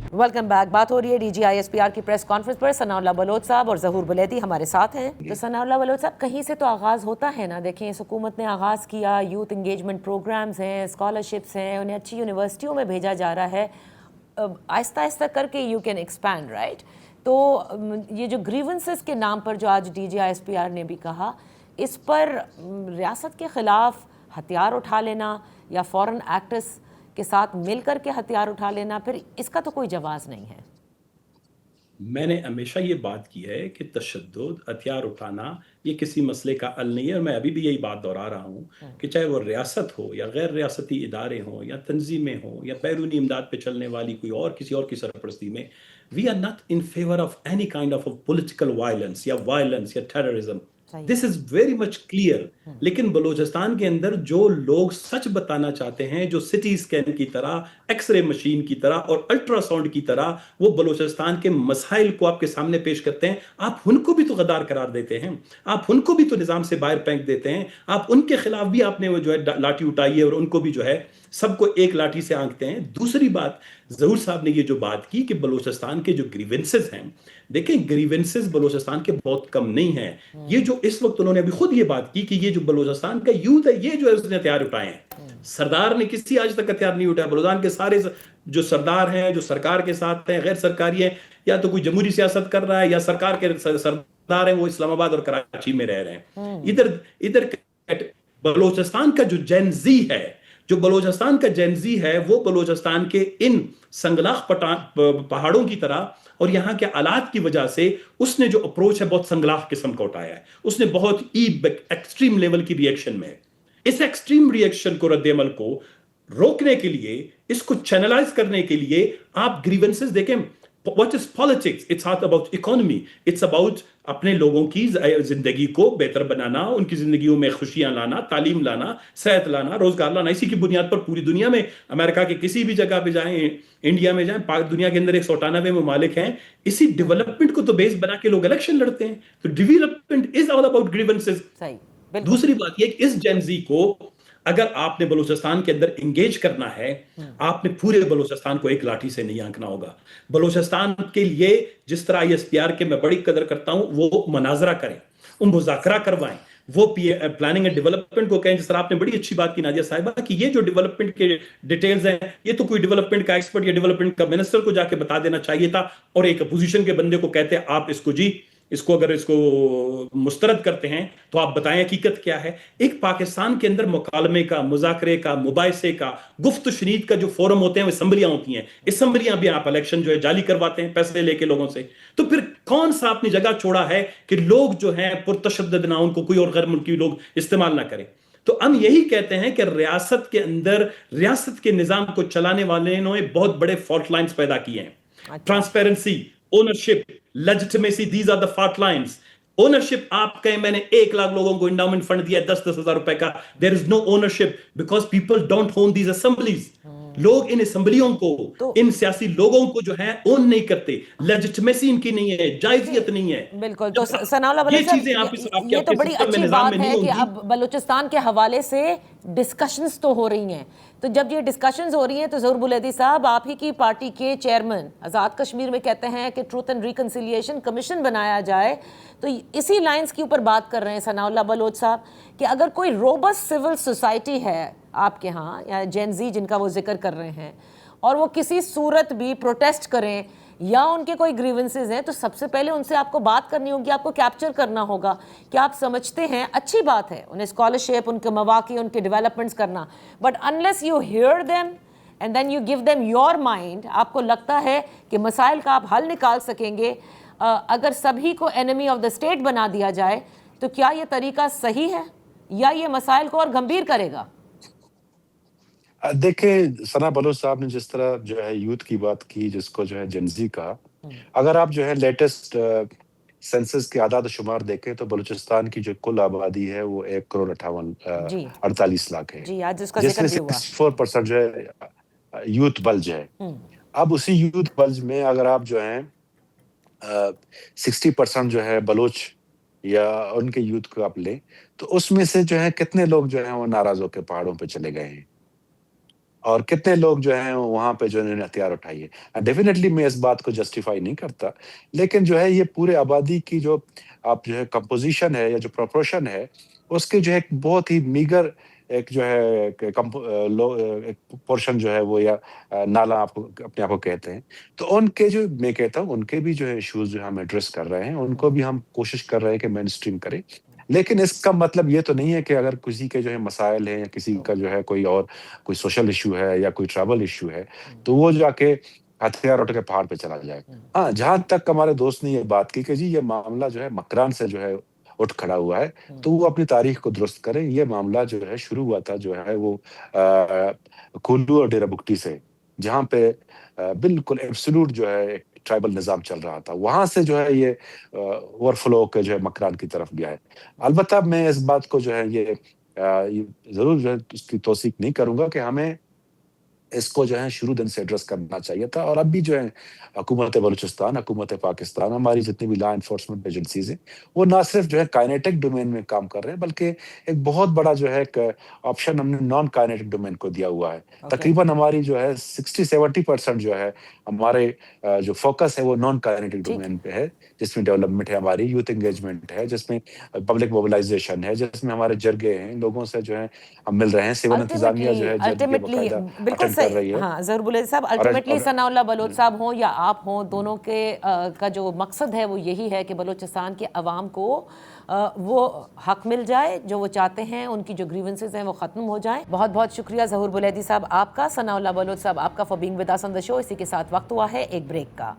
Welcome back. बात हो रही है DGISPR की प्रेस कॉन्फ्रेंस पर। सनाउल्लाह बलोच साहब और ज़हूर बुलैदी हमारे साथ हैं। तो सनाउल्लाह बलोच साहब, कहीं से तो आगाज़ होता है ना। देखें, इस हुकूमत ने आगाज़ किया, यूथ इंगेजमेंट प्रोग्राम्स हैं, स्कॉलरशिप्स हैं, उन्हें अच्छी यूनिवर्सिटियों में भेजा जा रहा है। आहिस्ता आहिस्ता करके यू कैन एक्सपैंड, राइट। तो ये जो ग्रीवेंसेस के नाम पर जो आज DGISPR ने भी कहा, इस पर रियासत के ख़िलाफ़ हथियार उठा लेना या फॉरेन एक्टर्स के साथ मिलकर के हथियार उठा लेना, फिर इसका तो कोई जवाब नहीं है। मैंने हमेशा ये बात की है कि तशद्दुद, हथियार उठाना ये किसी मसले का हल नहीं है, और मैं अभी भी यही बात दोहरा रहा हूँ कि चाहे वो रियासत हो या गैर रियासती इदारे हों या तंजीमें हों या बैरूनी इमदाद पे चलने वाली कोई और किसी और की सरपरस्ती में, we are not in favour of any kind of political violence या terrorism. This is very much clear. लेकिन बलूचिस्तान के अंदर जो लोग सच बताना चाहते हैं, जो सिटी स्कैन की तरह, एक्सरे मशीन की तरह और अल्ट्रासाउंड की तरह वो बलूचिस्तान के मसाइल को आपके सामने पेश करते हैं, आप उनको भी तो गद्दार करार देते हैं, आप उनको भी तो निजाम से बाहर फेंक देते हैं, आप उनके खिलाफ भी आपने वो जो है लाठी उठाई है और उनको भी जो है सबको एक लाठी से आंकते हैं। दूसरी बात, ज़हूर साहब ने ये जो बात की कि बलूचिस्तान के जो ग्रीवेंसेस हैं, देखें ग्रीवेंसेस बलूचिस्तान के बहुत कम नहीं हैं। ये जो इस वक्त उन्होंने अभी खुद ये बात की कि ये जो बलूचिस्तान का यूथ है, ये जो है उसने हथियार उठाए हैं। सरदार ने किसी आज तक हथियार नहीं उठाया। बलूचिस्तान के सारे जो सरदार हैं, जो सरकार के साथ हैं, गैर सरकारी है, या तो कोई जमहूरी सियासत कर रहा है या सरकार के सरदार हैं, वो इस्लामाबाद और कराची में रह रहे हैं। इधर इधर बलूचिस्तान का जो जेनजी है, जो बलूचिस्तान का जेनजी है, वो बलूचिस्तान के इन संगलाख पहाड़ों की तरह और यहाँ के आलात की वजह से उसने जो अप्रोच है बहुत संगलाख किस्म का उठाया है। उसने बहुत एक्सट्रीम लेवल की रिएक्शन में, इस एक्सट्रीम रिएक्शन को, रद्देमल को रोकने के लिए, इसको चैनलाइज करने के लिए आप ग्रीवेंसेस देखें। What is politics? It's not about economy. It's about अपने लोगों की जिंदगी को बेहतर बनाना, उनकी जिंदगियों में खुशियां लाना, तालीम लाना, सेहत लाना, रोजगार लाना। इसी की बुनियाद पर पूरी दुनिया में, अमेरिका के किसी भी जगह पे जाएं, इंडिया में जाएं, दुनिया के अंदर 198 ममालिक हैं, इसी डेवलपमेंट को तो बेस बना के लोग इलेक्शन लड़ते हैं। तो development is all about grievances. दूसरी बात यह कि इस जेनजी को अगर आपने बलूचिस्तान के अंदर इंगेज करना है, आपने पूरे बलूचिस्तान को एक लाठी से नहीं आंकना होगा। बलूचिस्तान के लिए जिस तरह ISPR के मैं बड़ी कदर करता हूं, वो मनाजरा करें, उन मुज़ाकरा करवाएं, वो प्लानिंग एंड डेवलपमेंट को कहें। जिस तरह आपने बड़ी अच्छी बात की नादिया साहिबा कि ये जो डेवलपमेंट के डिटेल्स हैं, ये तो कोई डेवलपमेंट का एक्सपर्ट या डेवलपमेंट का मिनिस्टर को जाके बता देना चाहिए था, और एक अपोजिशन के बंदे को कहते आप इसको अगर इसको मुस्तरद करते हैं तो आप बताएं हकीकत क्या है। एक पाकिस्तान के अंदर मुकालमे का, मुज़ाकरे का, मुबाहिसे का, गुफ्त शनीद का जो फोरम होते हैं, वो असम्बलियां होती हैं। असम्बलियां भी आप इलेक्शन जो है जाली करवाते हैं पैसे लेके लोगों से। तो फिर कौन सा अपनी जगह छोड़ा है कि लोग जो हैं पुरतशद्दद ना, उनको कोई और गैर मुल्की लोग इस्तेमाल ना करें। तो हम यही कहते हैं कि रियासत के अंदर, रियासत के निजाम को चलाने वाले ने बहुत बड़े फॉल्ट लाइन्स पैदा किए हैं। Transparency, ownership, legitimacy, these are the fault lines. Ownership, आप कहें मैंने 1 लाख लोगों को इंडाउमेंट फंड दिया 10-10 हजार रुपए का, there is no ownership because people don't own these assemblies. लोग इन असेंबलियों को, इन सियासी लोगों को जो है ओन नहीं करते, लेजिटिमेसी इनकी नहीं है, जायजियत नहीं है। बिल्कुल। तो सनाउल्लाह बलोच साहब, ये तो बड़ी अच्छी बात है कि अब बलूचिस्तान के हवाले से डिस्कशंस तो हो रही हैं। तो जब ये डिस्कशंस हो रही हैं तो ज़हूर बुलैदी साहब, आप ही की पार्टी के चेयरमैन आज़ाद कश्मीर में कहते हैं कि ट्रूथ एंड रिकन्सिलिएशन कमीशन बनाया जाए। तो इसी लाइंस के ऊपर बात कर रहे हैं सनाउल्लाह बलोच साहब कि अगर कोई रोबस्ट सिविल सोसाइटी है आपके यहाँ, या जेनजी जिनका वो जिक्र कर रहे हैं, और वो किसी सूरत भी प्रोटेस्ट करें या उनके कोई ग्रीवेंसेस हैं, तो सबसे पहले उनसे आपको बात करनी होगी, आपको कैप्चर करना होगा कि आप समझते हैं, अच्छी बात है उन्हें स्कॉलरशिप, उनके मौके, उनके डेवलपमेंट्स करना, but unless you hear them and then you give them your mind, आपको लगता है कि मसाइल का आप हल निकाल सकेंगे अगर सभी को एनिमी ऑफ द स्टेट बना दिया जाए, तो क्या ये तरीका सही है या ये मसाइल को और गंभीर करेगा? देखिए, सना बलोच साहब ने जिस तरह जो है यूथ की बात की, जिसको जो है जेनजी कहा, अगर आप जो है लेटेस्ट सेंसस के आदाद शुमार देखें तो बलूचिस्तान की जो कुल आबादी है वो 1,48 लाख है, जिसमें 64% जो है यूथ बल्ज है। अब उसी यूथ बल्ज में अगर आप जो है 60% जो है बलोच या उनके यूथ को आप लें, तो उसमें से जो है कितने लोग जो है वो नाराज होकर पहाड़ों पे चले गए हैं। اور کتنے لوگ جو ہیں وہاں پہ جو انہوں نے ہتھیار اٹھائی ہے. ڈیفینیٹلی میں اس بات کو جسٹیفائی نہیں کرتا، لیکن جو ہے یہ پورے آبادی کی جو آپ جو ہے کمپوزیشن ہے یا جو پروپورشن ہے، اس کے جو ہے ایک بہت ہی میگر ایک جو ہے ایک پورشن جو ہے وہ یا نالا آپ اپنے آپ کو کہتے ہیں. تو ان کے جو میں کہتا ہوں ان کے بھی جو ہے ایشوز جو ہم ایڈریس کر رہے ہیں، ان کو بھی ہم کوشش کر رہے ہیں کہ مین اسٹریم کریں. لیکن اس کا مطلب یہ تو نہیں ہے کہ اگر کسی کے جو ہے مسائل ہیں یا کسی کا جو ہے کوئی اور کوئی سوشل ایشو ہے یا کوئی ٹریول ایشو ہے تو وہ جا کے ہتھیار اٹھ کے پہاڑ پہ چلا جائے. ہاں، جہاں تک ہمارے دوست نے یہ بات کی کہ جی یہ معاملہ جو ہے مکران سے جو ہے اٹھ کھڑا ہوا ہے، تو وہ اپنی تاریخ کو درست کریں. یہ معاملہ جو ہے شروع ہوا تھا جو ہے وہ کھولو اور ڈیرہ بگٹی سے، جہاں پہ بالکل ایبسولوٹ جو ہے ایک ٹرائبل نظام چل رہا تھا. وہاں سے جو ہے یہ اوور فلو کے جو ہے مکران کی طرف گیا ہے. البتہ میں اس بات کو جو ہے یہ ضرور جو ہے اس کی توثیق نہیں کروں گا کہ ہمیں اس کو جو ہے شروع دن سے ایڈریس کرنا چاہیے تھا. اور اب بھی جو ہے حکومت بلوچستان، حکومت پاکستان، ہماری جتنی بھی لا انفورسمنٹ ایجنسیز ہیں، وہ نہ صرف جو ہے کائنیٹک ڈومین میں کام کر رہے ہیں، بلکہ ایک بہت بڑا جو ہے ایک آپشن ہم نے نان کائنیٹک ڈومین کو دیا ہوا ہے. تقریباً ہماری جو ہے 60-70% جو ہے ہمارے جو فوکس ہے وہ نان کائنیٹک ڈومین پہ ہے، جس میں ڈیولپمنٹ ہے، ہماری یوتھ انگیجمنٹ ہے، جس میں پبلک موبلائزیشن ہے، جس میں ہمارے جرگے ہیں، لوگوں سے جو ہے ہم مل رہے ہیں. سول انتظامیہ جو ہے جرگے باقاعدہ بالکل کر رہی ہے. ہاں ضرور بولے صاحب، الٹیمیٹلی ثناء اللہ بلوچ صاحب ہوں یا آپ ہوں، دونوں کے کا جو مقصد ہے وہ یہی ہے کہ بلوچستان کے عوام کو وہ حق مل جائے جو وہ چاہتے ہیں، ان کی جو گریونسز ہیں وہ ختم ہو جائیں. بہت بہت شکریہ ظہور بلیدی صاحب آپ کا، ثناء اللہ بلوچ صاحب آپ کا فار بینگ ود اس آن دی شو. اسی کے ساتھ وقت ہوا ہے ایک بریک کا.